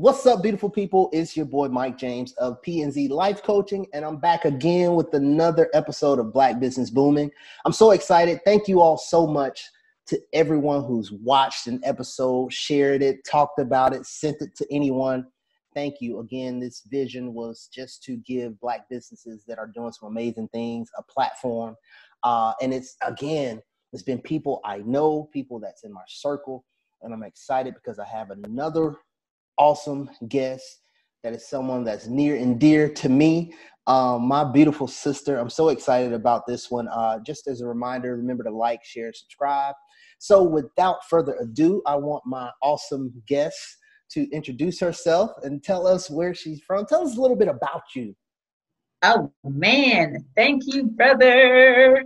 What's up, beautiful people? It's your boy Mike James of P&Z Life Coaching, and I'm back again with another episode of Black Business Booming. I'm so excited. Thank you all so much to everyone who's watched an episode, shared it, talked about it, sent it to anyone. Thank you. Again, this vision was just to give Black businesses that are doing some amazing things a platform. And it's been people I know, people that's in my circle, and I'm excited because I have another awesome guest that is someone that's near and dear to me, my beautiful sister. I'm so excited about this one. Just as a reminder, remember to like, share, subscribe. So without further ado, I want my awesome guest to introduce herself and tell us where she's from. Tell us a little bit about you. Oh man, thank you, brother.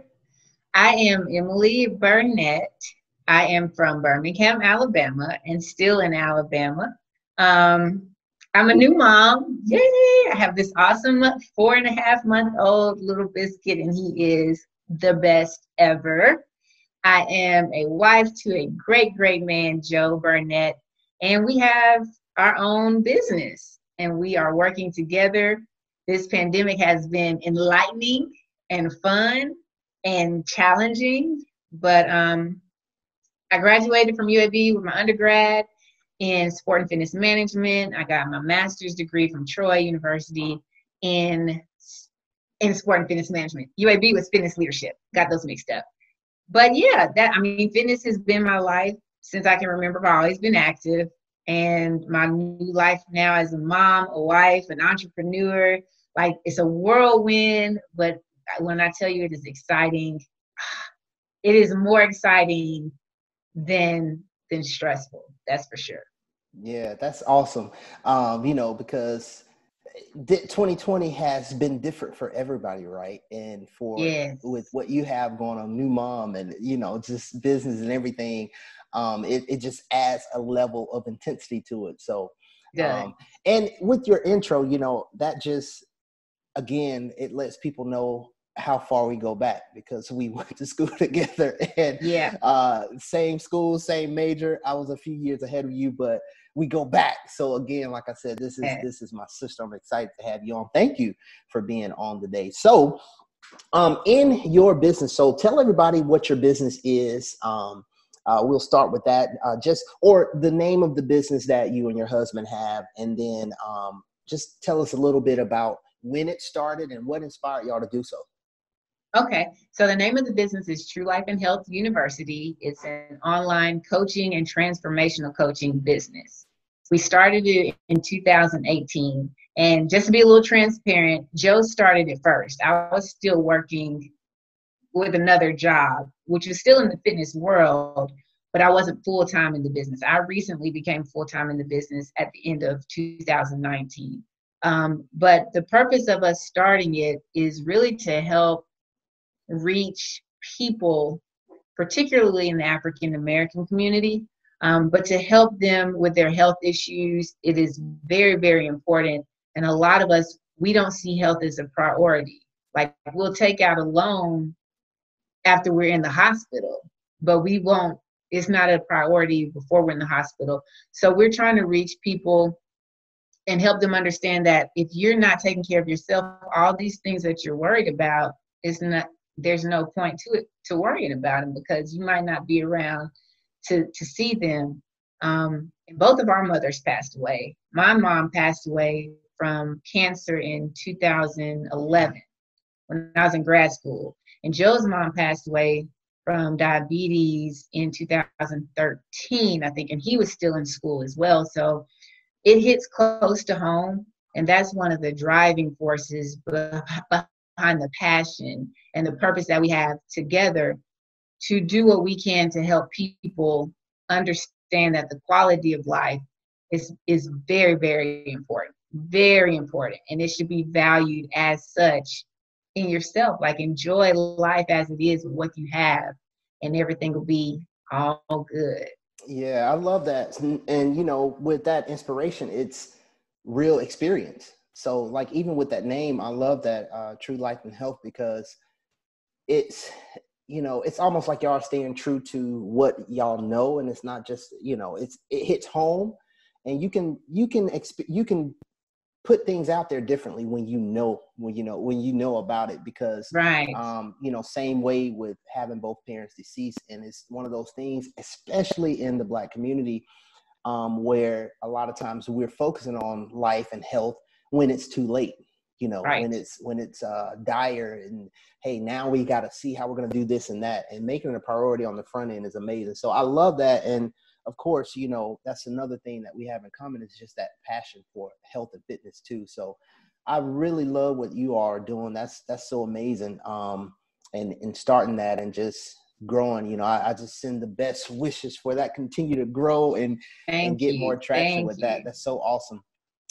I am Emily Burnett. I am from Birmingham, Alabama, and still in Alabama. I'm a new mom. Yay! I have this awesome 4.5-month-old little biscuit, and he is the best ever. I am a wife to a great, great man, Joe Burnett, and we have our own business, and we are working together. This pandemic has been enlightening and fun and challenging, but I graduated from UAB with my undergrad in sport and fitness management. I got my master's degree from Troy University in sport and fitness management. UAB was fitness leadership. Got those mixed up. But yeah, fitness has been my life since I can remember. I've always been active. And my new life now as a mom, a wife, an entrepreneur, like it's a whirlwind. But when I tell you it is exciting, it is more exciting than stressful. That's for sure. Yeah, that's awesome. Because 2020 has been different for everybody, right? And with what you have going on, new mom, and just business and everything, it just adds a level of intensity to it. So, and with your intro, that just again, it lets people know how far we go back because we went to school together and same school, same major. I was a few years ahead of you, but we go back. So again, like I said, this is my sister. I'm excited to have you on. Thank you for being on today. So in your business, so tell everybody what your business is. We'll start with that, or the name of the business that you and your husband have. And then just tell us a little bit about when it started and what inspired y'all to do so. Okay, so the name of the business is True Life and Health University. It's an online coaching and transformational coaching business. We started it in 2018. And just to be a little transparent, Joe started it first. I was still working with another job, which was still in the fitness world, but I wasn't full-time in the business. I recently became full-time in the business at the end of 2019. But the purpose of us starting it is really to help reach people, particularly in the African American community, but to help them with their health issues. It is very, very important. And a lot of us, we don't see health as a priority. Like we'll take out a loan after we're in the hospital, but we won't, it's not a priority before we're in the hospital. So we're trying to reach people and help them understand that if you're not taking care of yourself, all these things that you're worried about, there's no point to worrying about them because you might not be around to see them. And both of our mothers passed away. My mom passed away from cancer in 2011 when I was in grad school. And Joe's mom passed away from diabetes in 2013, I think, and he was still in school as well. So it hits close to home, and that's one of the driving forces behind the passion and the purpose that we have together to do what we can to help people understand that the quality of life is very, very important, and it should be valued as such in yourself. Like enjoy life as it is with what you have, and everything will be all good. Yeah, I love that. And with that inspiration, it's real experience. So like even with that name, I love that True Life and Health, because it's almost like y'all are staying true to what y'all know, and it's not just it hits home, and you can put things out there differently when you know about it, because right. Same way with having both parents deceased. And it's one of those things, especially in the Black community, where a lot of times we're focusing on life and health when it's too late, right. when it's dire, and hey, now we got to see how we're going to do this and that, and making it a priority on the front end is amazing. So I love that. And of course, that's another thing that we have in common, is just that passion for health and fitness too. So I really love what you are doing. That's so amazing. And starting that and just growing, I just send the best wishes for that continue to grow and get more traction with that. That's so awesome.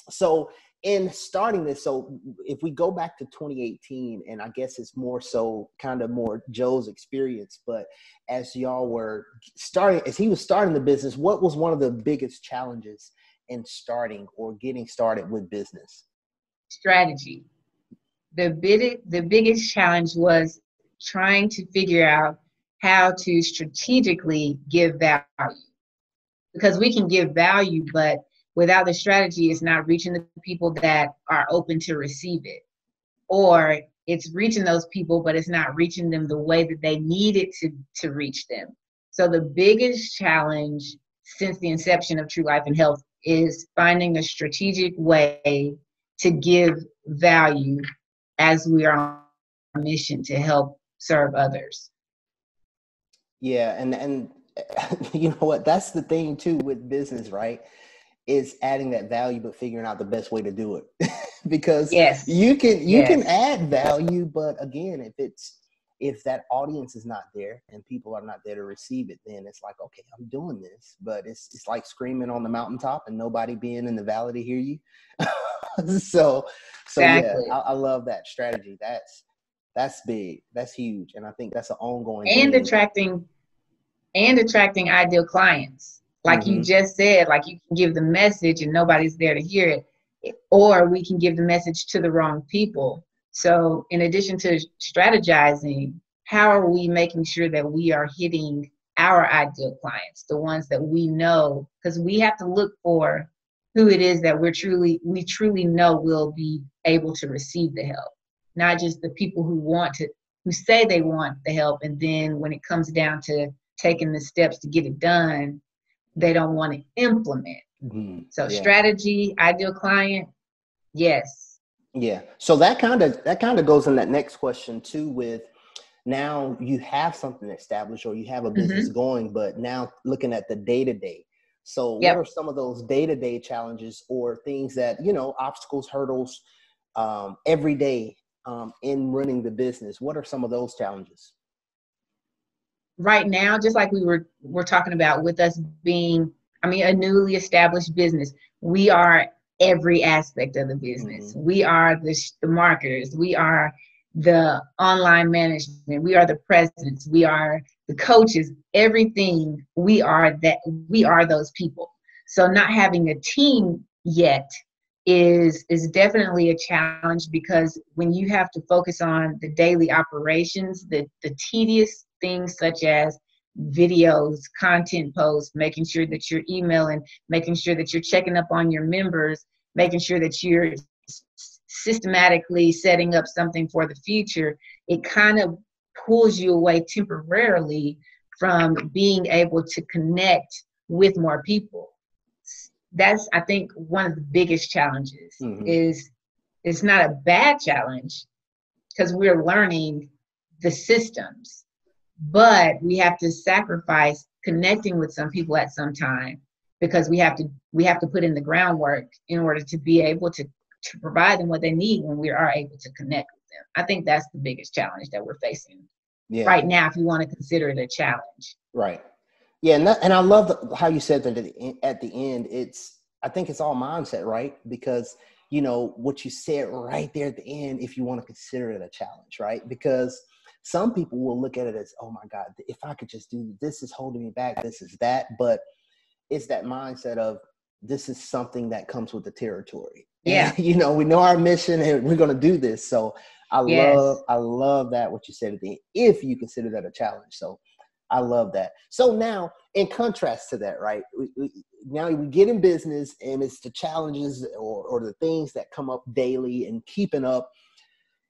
So in starting this, so if we go back to 2018, and I guess it's more so kind of more Joe's experience, but as y'all were starting, as he was starting the business, what was one of the biggest challenges in starting or getting started with business? Strategy. The biggest challenge was trying to figure out how to strategically give value, because we can give value, but without the strategy, it's not reaching the people that are open to receive it. Or it's reaching those people, but it's not reaching them the way that they need it to reach them. So the biggest challenge since the inception of True Life and Health is finding a strategic way to give value as we are on a mission to help serve others. Yeah, and you know what? That's the thing too with business, right? Is adding that value, but figuring out the best way to do it. Because you can add value, but again, if that audience is not there and people are not there to receive it, then it's like, okay, I'm doing this, but it's like screaming on the mountaintop and nobody being in the valley to hear you. So exactly. Yeah, I love that strategy. That's big. That's huge. And I think that's an ongoing thing. Attracting ideal clients. Like you just said, like you can give the message and nobody's there to hear it, or we can give the message to the wrong people. So in addition to strategizing, how are we making sure that we are hitting our ideal clients, the ones that we know, because we have to look for who it is that we truly know will be able to receive the help, not just the people who say they want the help, and then when it comes down to taking the steps to get it done, they don't want to implement. Mm-hmm. So strategy, ideal client, yes. Yeah. So that kind of goes in that next question too, with now you have something established or you have a business going, but now looking at the day-to-day. So what are some of those day-to-day challenges or things that, obstacles, hurdles, every day in running the business? What are some of those challenges? Right now, just like we're talking about with us being, a newly established business, we are every aspect of the business. Mm-hmm. We are the marketers. We are the online management. We are the presidents. We are the coaches. Everything. We are those people. So not having a team yet is definitely a challenge, because when you have to focus on the daily operations, the tedious things such as videos, content posts, making sure that you're emailing, making sure that you're checking up on your members, making sure that you're systematically setting up something for the future, it kind of pulls you away temporarily from being able to connect with more people. That's, I think, one of the biggest challenges. Is it's not a bad challenge because we're learning the systems, but we have to sacrifice connecting with some people at some time, because we have to put in the groundwork in order to be able to provide them what they need when we are able to connect with them. I think that's the biggest challenge that we're facing right now, if you want to consider it a challenge. Right. Yeah, and I love how you said that at the end. I think it's all mindset, right? Because what you said right there at the end, if you want to consider it a challenge, right? Because some people will look at it as, oh my God, if I could just do this, is holding me back, this is that. But it's that mindset of, this is something that comes with the territory. Yeah. And, we know our mission and we're going to do this. So I love that, what you said at the end, if you consider that a challenge. So I love that. So now, in contrast to that, right? Now we get in business, and it's the challenges or the things that come up daily and keeping up.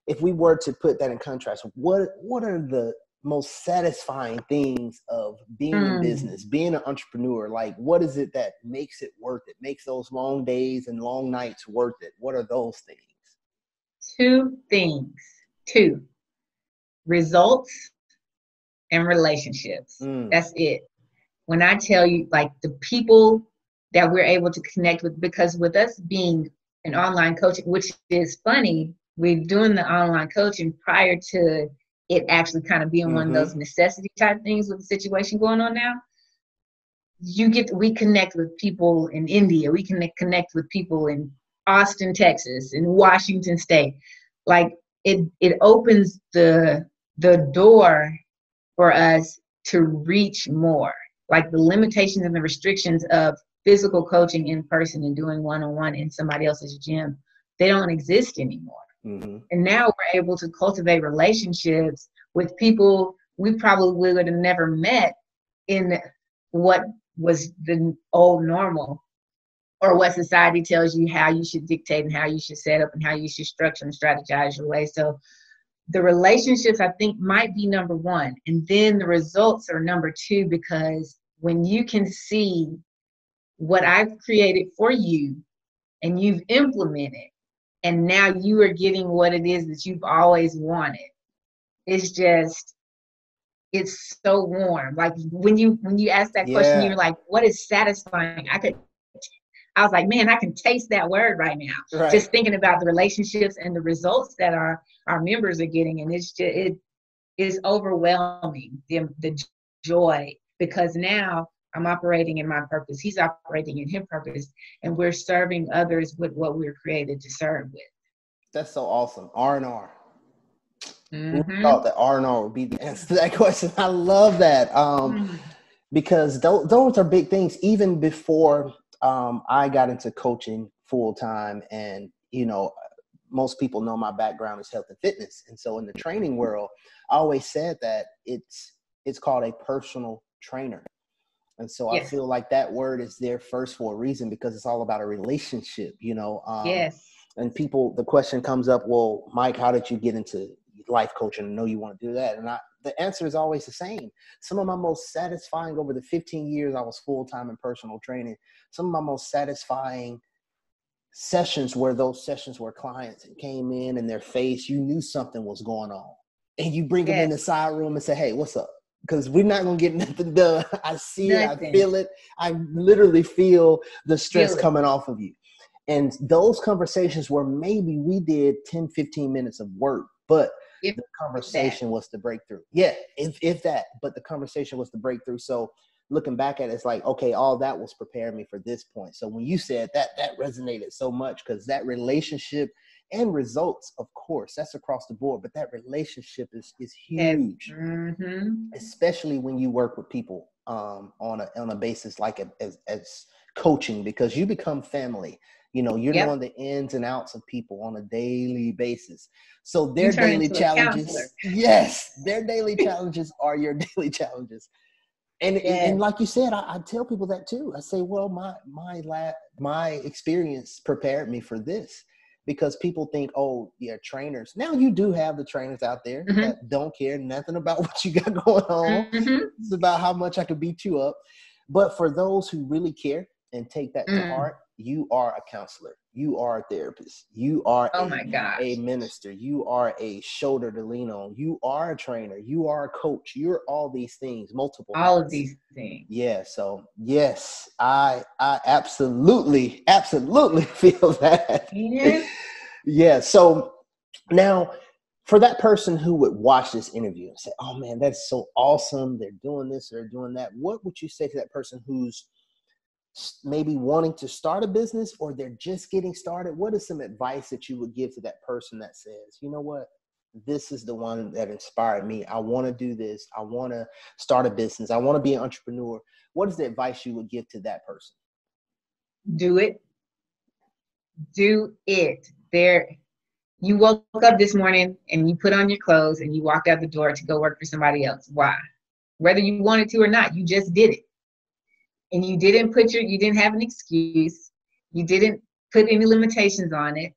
If we were to put that in contrast, what are the most satisfying things of being in business, being an entrepreneur? Like, what is it that makes it worth it, makes those long days and long nights worth it? What are those things? Two things. Two. Results and relationships. That's it. When I tell you, like, the people that we're able to connect with, because with us being an online coach, which is funny, we're doing the online coaching prior to it actually kind of being one of those necessity type things with the situation going on now. We connect with people in India. We can connect with people in Austin, Texas, in Washington State. Like, it opens the door for us to reach more. Like, the limitations and the restrictions of physical coaching in person and doing one-on-one in somebody else's gym, they don't exist anymore. And now we're able to cultivate relationships with people we probably would have never met in what was the old normal, or what society tells you how you should dictate and how you should set up and how you should structure and strategize your way. So the relationships, I think, might be number one. And then the results are number two, because when you can see what I've created for you and you've implemented, and now you are getting what it is that you've always wanted, it's so warm. Like, when you ask that question, you're like, what is satisfying? I was like, man, I can taste that word right now. Right. Just thinking about the relationships and the results that our members are getting. And it is overwhelming, the joy, because now I'm operating in my purpose. He's operating in his purpose, and we're serving others with what we're created to serve with. That's so awesome. R&R. Who thought that R&R would be the answer to that question? I love that. Because those are big things. Even before I got into coaching full time, and most people know my background is health and fitness, and so in the training world, I always said that it's called a personal trainer, and so I feel like that word is there first for a reason, because it's all about a relationship, And the question comes up, well, Mike, how did you get into life coaching? I know you want to do that, and the answer is always the same. Some of my most satisfying, over the 15 years I was full-time in personal training, some of my most satisfying sessions were those sessions where clients came in and their face, you knew something was going on. And you bring them in the side room and say, hey, what's up? Because we're not going to get nothing done. I see it. I feel it. I literally feel the stress coming off of you. And those conversations where maybe we did 10, 15 minutes of work, but the conversation was the breakthrough. Yeah, if that, but the conversation was the breakthrough. So looking back at it, it's like, okay, all that was preparing me for this point. So when you said that, that resonated so much, because that relationship and results, of course, that's across the board, but that relationship is huge, especially when you work with people on a basis like as coaching, because you become family. You're knowing the ins and outs of people on a daily basis. So their daily challenges, their daily challenges are your daily challenges. And like you said, I tell people that too. I say, well, my experience prepared me for this, because people think, oh, yeah, trainers. Now you do have the trainers out there that don't care nothing about what you got going on. It's about how much I can beat you up. But for those who really care and take that to heart, you are a counselor. You are a therapist. You are a minister. You are a shoulder to lean on. You are a trainer. You are a coach. You're all these things, multiple. All hats. Of these things. Yeah. So yes, I absolutely feel that. Yeah. So now, for that person who would watch this interview and say, oh man, that's so awesome, they're doing this, they're doing that, what would you say to that person who's maybe wanting to start a business, or they're just getting started? What is some advice that you would give to that person that says, you know what, this is the one that inspired me. I want to do this. I want to start a business. I want to be an entrepreneur. What is the advice you would give to that person? Do it. Do it. You woke up this morning and you put on your clothes and you walked out the door to go work for somebody else. Why? whether you wanted to or not. You just did it. And you didn't have an excuse. You didn't put any limitations on it.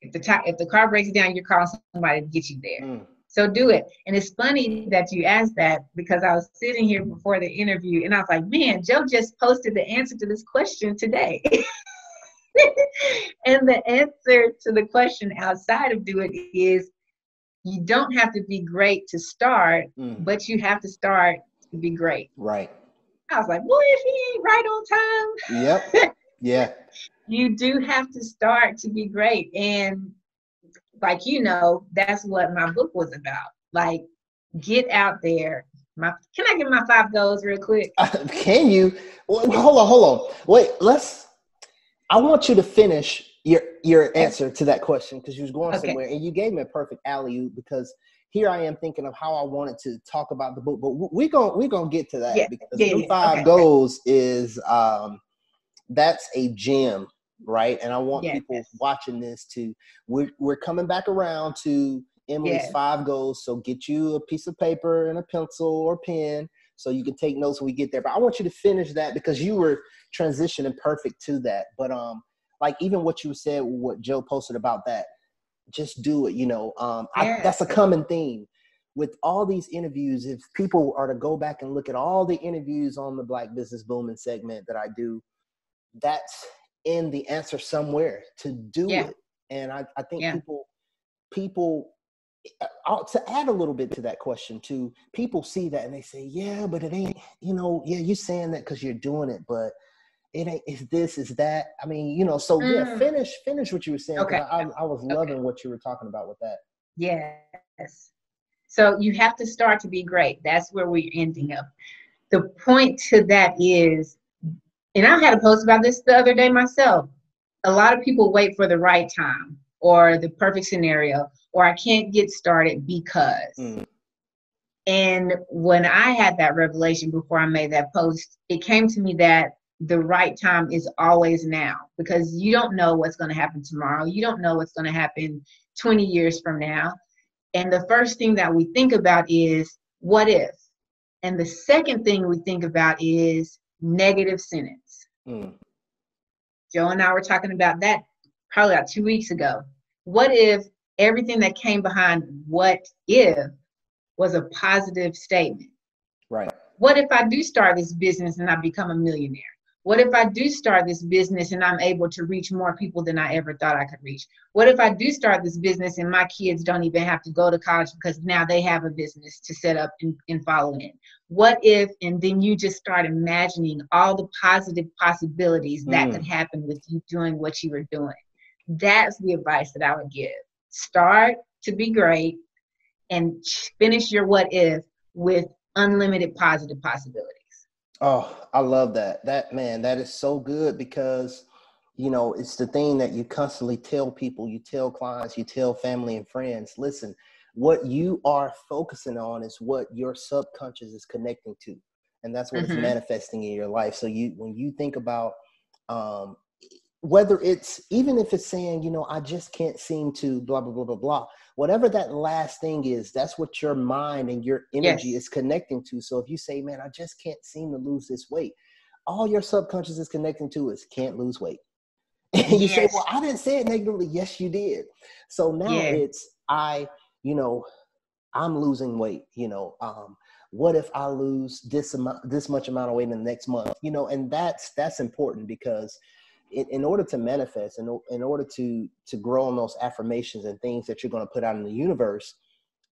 If the car breaks down, you're calling somebody to get you there. So do it. And it's funny that you asked that, because I was sitting here before the interview and I was like, man, Joe just posted the answer to this question today. And the answer to the question outside of do it is, you don't have to be great to start, but you have to start to be great. Right. I was like, well, if he ain't right on time. Yep. Yeah. You do have to start to be great. And like, that's what my book was about. Like, get out there. Can I get my 5 goals real quick? Can you? Hold on. Wait, I want you to finish your answer to that question, because you was going somewhere and you gave me a perfect alley-oop, because here I am thinking of how I wanted to talk about the book, but we're gonna get to that, because the 5 goals is that's a gem, right? And I want people watching this we're coming back around to Emily's 5 goals. So get you a piece of paper and a pencil or pen so you can take notes when we get there. But I want you to finish that, because you were transitioning perfect to that. But like even what you said, what Joe posted about that, just do it, that's a common theme with all these interviews. If people are to go back and look at all the interviews on the Black Business Booming segment that I do, that's in the answer somewhere, to do it. And I think people to add a little bit to that question too, people see that and they say, yeah, but it ain't, you're saying that because you're doing it, but it ain't, it's this, is that. I mean, so finish what you were saying. Okay. I was loving what you were talking about with that. Yes. So you have to start to be great. That's where we're ending up. The point to that is, and I had a post about this the other day myself. A lot of people wait for the right time or the perfect scenario, or I can't get started because. And when I had that revelation before I made that post, it came to me that the right time is always now, because you don't know what's going to happen tomorrow. You don't know what's going to happen 20 years from now. And the first thing that we think about is, what if? And the second thing we think about is negative sentence. Joe and I were talking about that probably about 2 weeks ago. What if everything that came behind what if was a positive statement? Right. What if I do start this business and I become a millionaire? What if I do start this business and I'm able to reach more people than I ever thought I could reach? What if I do start this business and my kids don't even have to go to college because now they have a business to set up and follow in? What if, and then you just start imagining all the positive possibilities that could happen with you doing what you were doing. That's the advice that I would give. Start to be great and finish your what if with unlimited positive possibilities. Oh, I love that. That is so good, because, it's the thing that you constantly tell people, you tell clients, you tell family and friends, listen, what you are focusing on is what your subconscious is connecting to. And that's what is manifesting in your life. So when you think about, whether it's, even if it's saying, I just can't seem to blah, blah, blah, blah, blah, whatever that last thing is, that's what your mind and your energy is connecting to. So if you say, man, I just can't seem to lose this weight, all your subconscious is connecting to is can't lose weight. And you say, well, I didn't say it negatively. Yes, you did. So now it's, I'm losing weight, what if I lose this much amount of weight in the next month, and that's important, because in order to manifest, in order to grow on those affirmations and things that you're going to put out in the universe,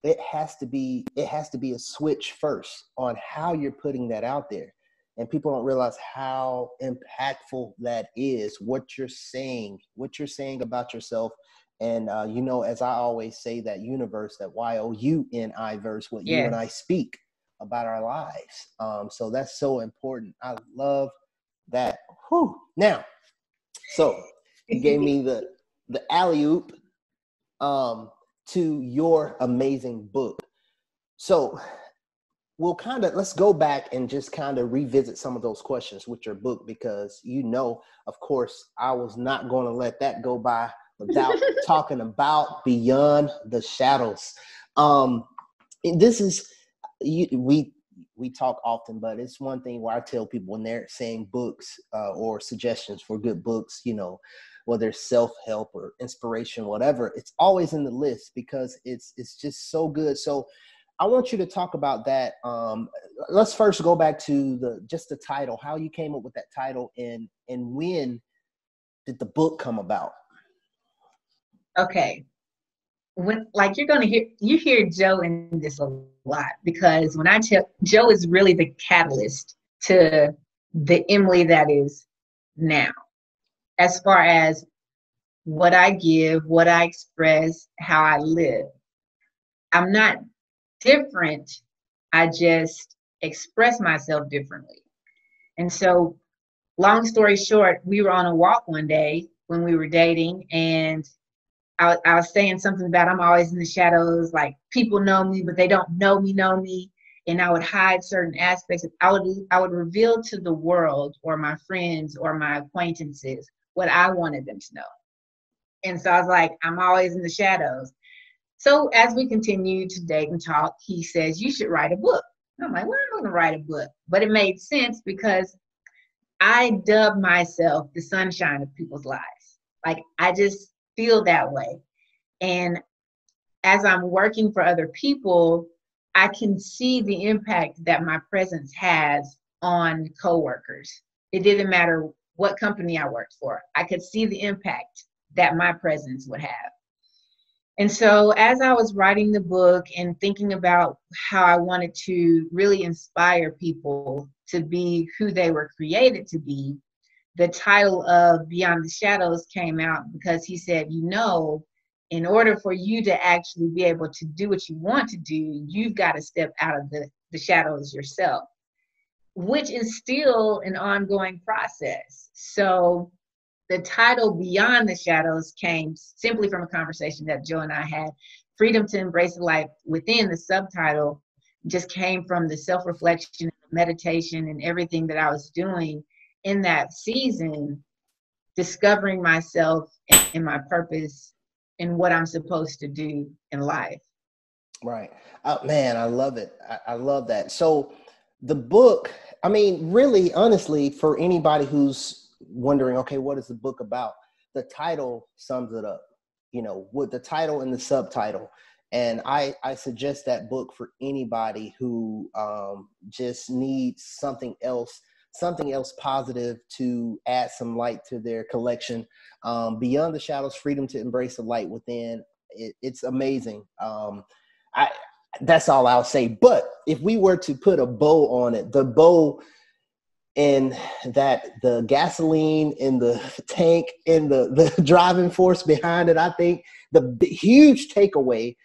it has to be a switch first on how you're putting that out there. And people don't realize how impactful that is, what you're saying about yourself. And, as I always say, that universe, that YOUNI verse, what you and I speak about our lives. So that's so important. I love that. Whew. Now, so you gave me the alley-oop to your amazing book. So let's go back and just kind of revisit some of those questions with your book, because, of course, I was not going to let that go by without talking about Beyond the Shadows. This is, we we talk often, but it's one thing where I tell people when they're saying books or suggestions for good books, you know, whether it's self-help or inspiration, whatever, it's always in the list because it's just so good. So I want you to talk about that. Let's first go back to the title, how you came up with that title, and when did the book come about? Okay. When, like, you hear Joe in this a lot, because when I tell, Joe is really the catalyst to the Emily that is now, as far as what I give, what I express, how I live. I'm not different. I just express myself differently. And so, long story short, we were on a walk one day when we were dating, and I was saying something about I'm always in the shadows, like people know me, but they don't know me. And I would hide certain aspects. I would reveal to the world or my friends or my acquaintances what I wanted them to know. And so I was like, I'm always in the shadows. So as we continued to date and talk, he says, you should write a book. I'm like, well, I'm going to write a book. But it made sense because I dub myself the sunshine of people's lives. Like, I just feel that way. And as I'm working for other people, I can see the impact that my presence has on coworkers. It didn't matter what company I worked for. I could see the impact that my presence would have. And so as I was writing the book and thinking about how I wanted to really inspire people to be who they were created to be, the title of Beyond the Shadows came out because he said, you know, in order for you to actually be able to do what you want to do, you've got to step out of the shadows yourself, which is still an ongoing process. So the title Beyond the Shadows came simply from a conversation that Joe and I had. Freedom to Embrace the Light within the subtitle just came from the self-reflection, meditation, and everything that I was doing in that season, discovering myself and my purpose and what I'm supposed to do in life. Right. Man, I love it. I love that. So the book, I mean, really, honestly, for anybody who's wondering, okay, what is the book about? The title sums it up, you know, with the title and the subtitle. And I suggest that book for anybody who just needs something else positive to add some light to their collection. Beyond the Shadows, Freedom to Embrace the Light Within. It's amazing. That's all I'll say. But if we were to put a bow on it, the bow in that the gasoline in the tank and the driving force behind it, I think the huge takeaway,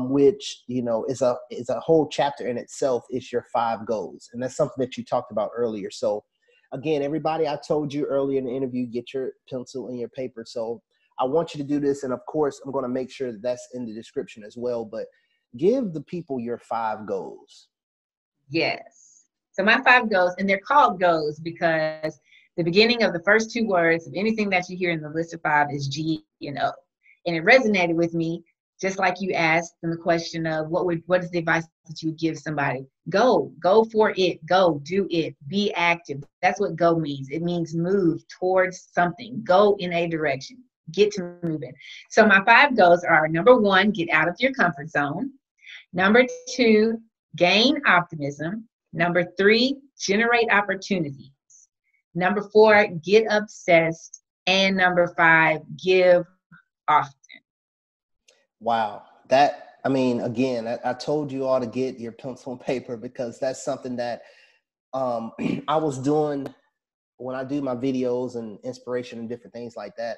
which, you know, is a whole chapter in itself, is your 5 goals. And that's something that you talked about earlier. So again, everybody, I told you earlier in the interview, get your pencil and your paper. So I want you to do this. And of course, I'm going to make sure that that's in the description as well. But give the people your 5 goals. Yes. So my 5 goals, and they're called goals because the beginning of the first 2 words of anything that you hear in the list of 5 is G and O. And it resonated with me, just like you asked in the question of what is the advice that you would give somebody? Go for it. Go do it. Be active. That's what go means. It means move towards something. Go in a direction. Get to moving. So my 5 goals are: number 1, get out of your comfort zone. Number 2, gain optimism. Number 3, generate opportunities. Number 4, get obsessed. And number 5, give often. Wow. That, I mean, again, I told you all to get your pencil and paper because that's something that I was doing when I do my videos and inspiration and different things like that.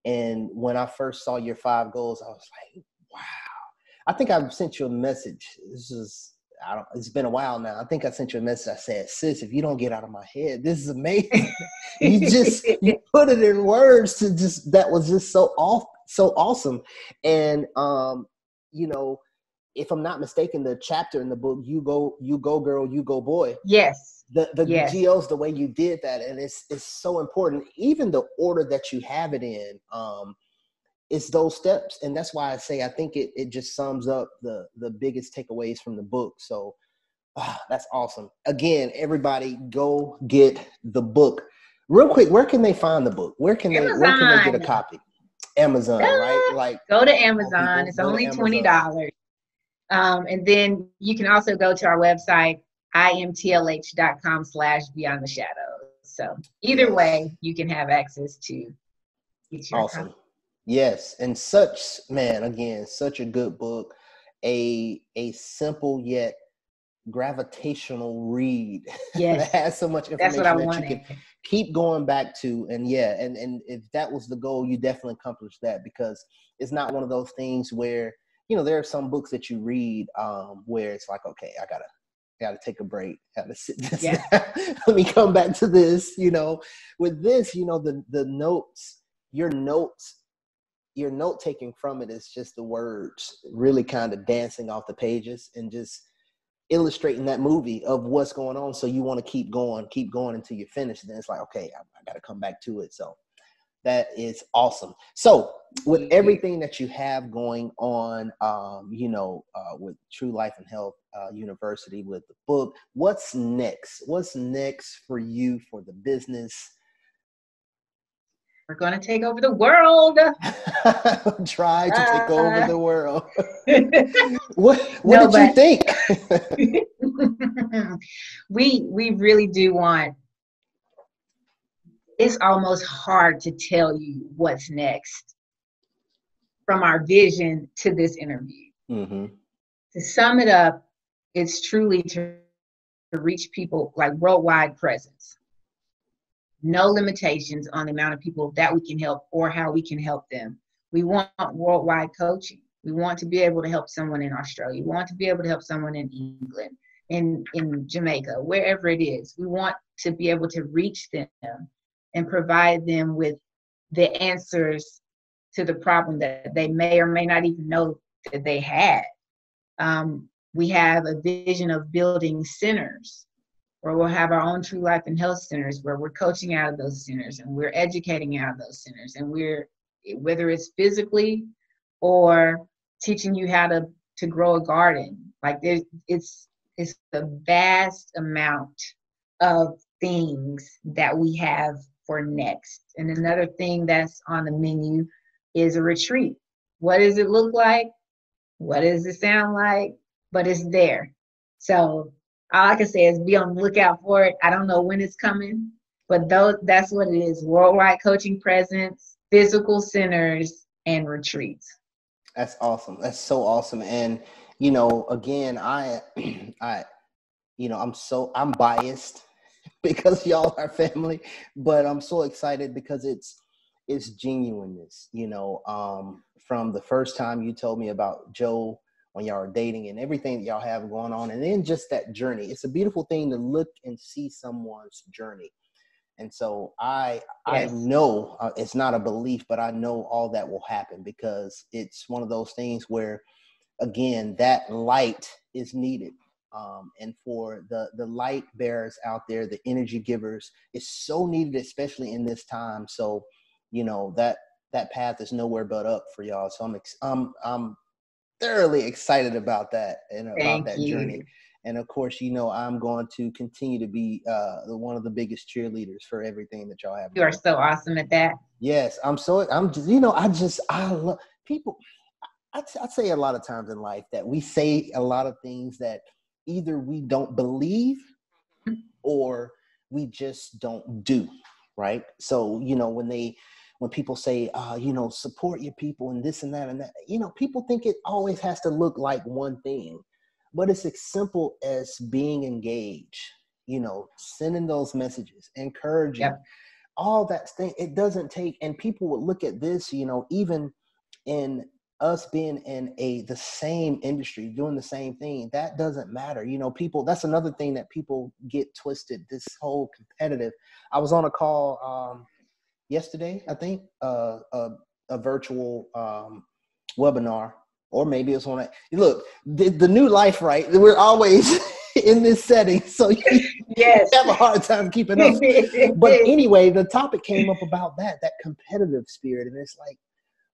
And when I first saw your 5 goals, I was like, wow. I think I've sent you a message. It's been a while now. I think I sent you a message. I said, sis, if you don't get out of my head, this is amazing. you put it in words that was just so awesome. And, you know, if I'm not mistaken, the chapter in the book, you go girl, you go boy. Yes. The GOs, the way you did that. And it's so important. Even the order that you have it in, it's those steps. And that's why I say, I think it just sums up the biggest takeaways from the book. So Wow, that's awesome. Again, everybody go get the book. Real quick, where can they find the book? Where can they get a Amazon. copy? Amazon, right? Like, Go to all Amazon. people It's go to only Amazon. $20. And then you can also go to our website, imtlh.com/beyond the shadows. So either Yes. way, you can have access to get your copy. Awesome. Yes. And such, man, again, such a good book. A simple yet gravitational read that Yes, has so much that's what I information that you wanted. can keep going back to. And yeah, and if that was the goal, you definitely accomplished that, because it's not one of those things where, there are some books that you read where it's like, okay, I gotta take a break, gotta sit this Yeah. down. Let me come back to this. With this, the notes, your note taking from it is just the words really kind of dancing off the pages and just illustrating that movie of what's going on. So you want to keep going until you finish. Then it's like, okay, I got to come back to it. So that is awesome. So with everything that you have going on, with True Life and Health University, with the book, what's next? What's next for you, for the business? We're going to take over the world. Try to take over the world. What No, did you think? we really do want. It's almost hard to tell you what's next from our vision to this interview. Mm-hmm. To sum it up, it's truly to reach people, like worldwide presence. No limitations on the amount of people that we can help or how we can help them. We want worldwide coaching. We want to be able to help someone in Australia. We want to be able to help someone in England, in Jamaica, wherever it is. We want to be able to reach them and provide them with the answers to the problem that they may or may not even know that they had. We have a vision of building centers where we'll have our own True Life and Health centers, where we're coaching out of those centers and we're educating out of those centers. And whether it's physically or teaching you how to grow a garden, like it's a vast amount of things that we have for next. And another thing that's on the menu is a retreat. What does it look like? What does it sound like? But it's there. So all I can say is be on the lookout for it. I don't know when it's coming, but that's what it is. Worldwide coaching presence, physical centers, and retreats. That's awesome. That's so awesome. And, again, I'm biased because y'all are family, but I'm so excited because it's genuineness, from the first time you told me about Joe when y'all are dating and everything that y'all have going on. And then just that journey. It's a beautiful thing to look and see someone's journey. And so I know it's not a belief, but I know all that will happen, because it's one of those things where, again, that light is needed. And for the light bearers out there, the energy givers, is so needed, especially in this time. So, that path is nowhere but up for y'all. So I'm thoroughly excited about that and about that journey. And of course, I'm going to continue to be one of the biggest cheerleaders for everything that y'all have. You are so awesome at that. Yes, I love people. I'd say a lot of times in life that we say a lot of things that either we don't believe or we just don't do, right? So, when people say, support your people and this and that and that, people think it always has to look like one thing, but it's as simple as being engaged, sending those messages, encouraging, all that thing. It doesn't take, and people would look at this, even in us being in the same industry, doing the same thing, that doesn't matter. People, that's another thing that people get twisted, this whole competitive. I was on a call yesterday, I think, a virtual webinar, or maybe it's on look, the new life, right? We're always in this setting, so you have a hard time keeping up. But anyway, the topic came up about that competitive spirit, and it's like,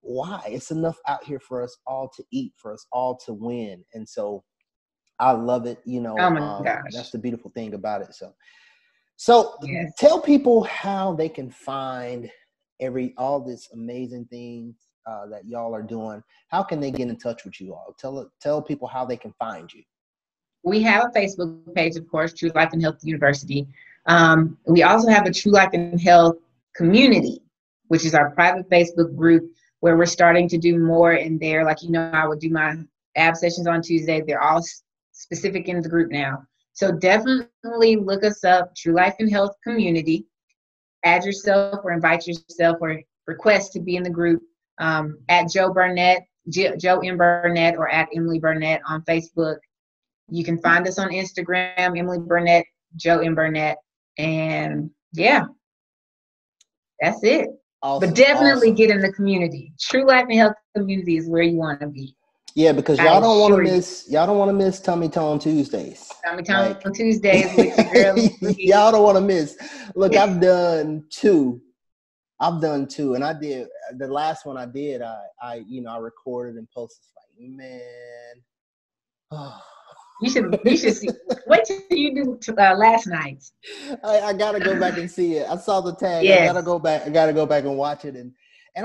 why? It's enough out here for us all to eat, for us all to win. And so I love it. Oh my gosh. That's the beautiful thing about it. So yes. Tell people how they can find all this amazing things that y'all are doing. How can they get in touch with you all? Tell people how they can find you. We have a Facebook page, of course, True Life and Health University. We also have a True Life and Health community, which is our private Facebook group where we're starting to do more in there. Like, I would do my ab sessions on Tuesday. They're all specific in the group now. So definitely look us up, True Life and Health community. Add yourself or invite yourself or request to be in the group at Joe Burnett, Joe M. Burnett, or at Emily Burnett on Facebook. You can find us on Instagram, Emily Burnett, Joe M. Burnett. And yeah, that's it. Awesome. But definitely get in the community. True Life and Health community is where you want to be. Yeah, because y'all don't want to miss Tummy Tone Tuesdays. Tummy Tone Tuesdays with your girl. Y'all don't want to miss. Look, I've done two, and I did the last one I did. I recorded and posted. Like, man, oh. You should see. Wait till you do last night's. I gotta go back and see it. I saw the tag. Yes. I gotta go back and watch it, and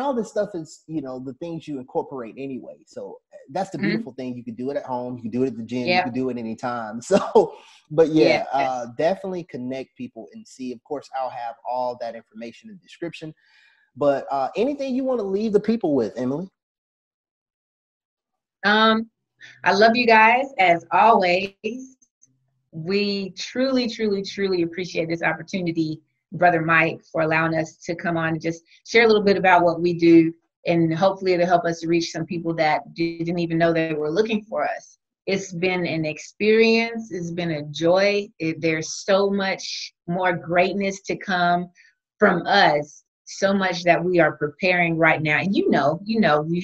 all this stuff is the things you incorporate anyway. So that's the beautiful thing. You can do it at home. You can do it at the gym. You can do it anytime. So, but definitely connect people and see. Of course, I'll have all that information in the description. But anything you want to leave the people with, Emily? I love you guys as always. We truly, truly, truly appreciate this opportunity, Brother Mike, for allowing us to come on and just share a little bit about what we do, and hopefully it'll help us to reach some people that didn't even know they were looking for us. It's been an experience. It's been a joy. There's so much more greatness to come from us, so much that we are preparing right now. And you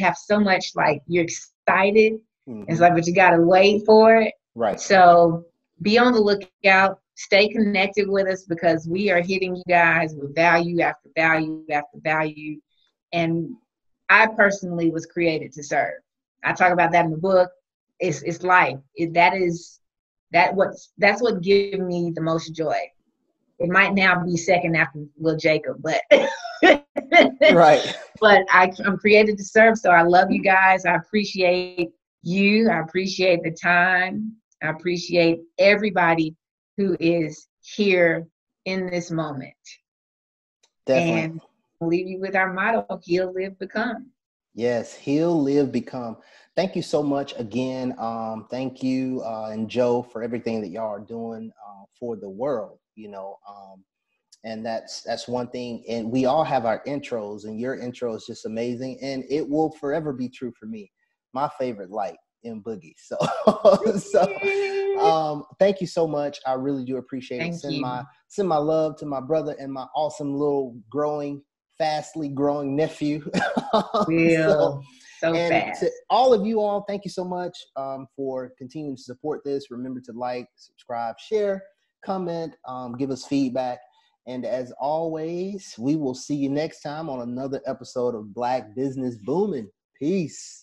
have so much, like, you're excited. It's like, but you got to wait for it. Right. So be on the lookout. Stay connected with us, because we are hitting you guys with value after value after value. And I personally was created to serve. I talk about that in the book. It's life. That's what gives me the most joy. It might now be second after Lil Jacob, but right. But I'm created to serve. So I love you guys. I appreciate you. I appreciate the time. I appreciate everybody who is here in this moment. Definitely. And I'll leave you with our motto: heal, live, become. Yes, heal, live, become. Thank you so much again. Thank you and Joe for everything that y'all are doing for the world, and that's one thing. And we all have our intros, and your intro is just amazing, and it will forever be true for me. My favorite light in Boogie. So thank you so much. I really do appreciate it. Send my love to my brother and my awesome little fastly growing nephew. So fast. To all of you all, thank you so much for continuing to support this. Remember to like, subscribe, share, comment, give us feedback. And as always, we will see you next time on another episode of Black Business Booming. Peace.